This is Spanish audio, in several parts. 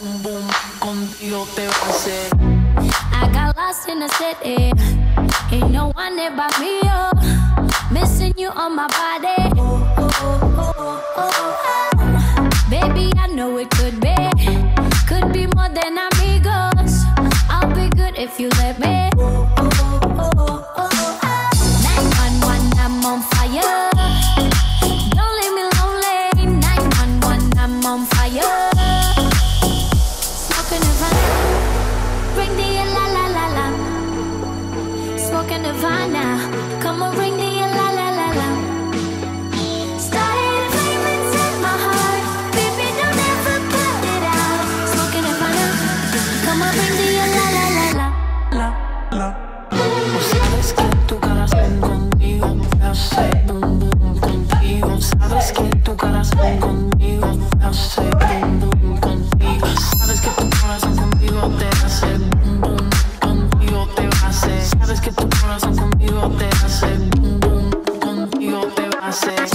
boom, boom, contigo te va a hacer. I got lost in the city. Ain't no one there but me, oh. Missing you on my body. Oh, oh, oh, oh, oh, oh. Baby, I know it could be more than amigos. I'll be good if you let me. Oh, oh, oh, oh, oh, oh. 911, I'm on fire. Don't leave me lonely. 911, I'm on fire. Smoking Havana, ring the la la la la. Smoking Havana, come on, ring the la la la la. Started a flame inside my heart, baby, don't ever put it out. Smoking Havana, come on, ring the la la la la. Sabes que tu corazón conmigo me hace boom, boom, contigo. Sabes que tu corazón conmigo me hace boom, boom, contigo. Sabes que tu corazón conmigo te hace boom, boom, contigo te va a hacer. Sabes que tu corazón conmigo te hace boom, boom, contigo te va a hacer.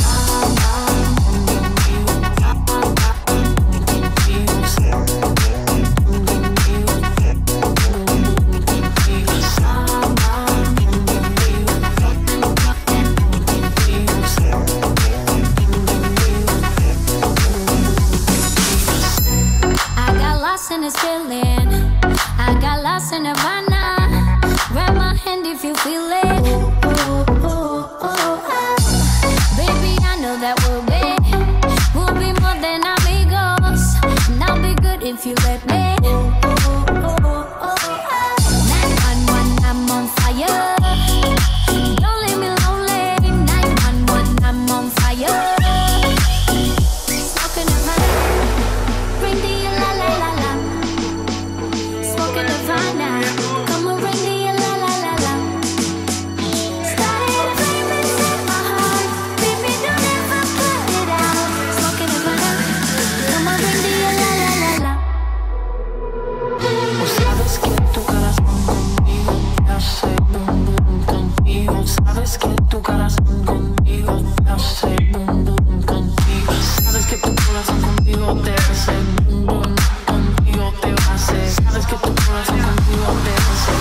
In this feeling, I got lost in Havana. Grab my hand if you feel it. Oh, oh, oh, oh, oh. Baby, I know that we'll be more than amigos. And I'll be good if you let me. Oh, oh, oh, oh, oh. 911, I'm on fire. Don't leave me lonely. 911, I'm on fire. Smoking Havana, bring the la la la la. Smoking Havana, come on, ring the la la la la. Started a flame inside my heart, baby, don't ever put it out. Smoking Havana, come on, ring the la la la la. Sabes que tu corazón conmigo me hace boom, boom, contigo. Sabes que tu corazón conmigo me hace boom, boom, contigo. Sabes que tu corazón conmigo te hace boom, boom, contigo te va a hacer. Sabes que tu corazón conmigo te hace.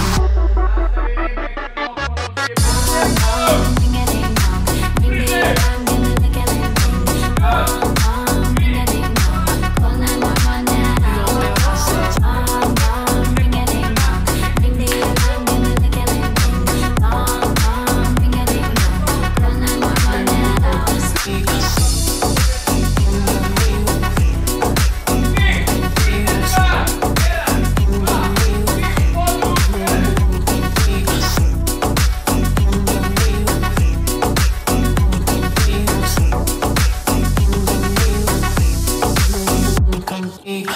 Contigo.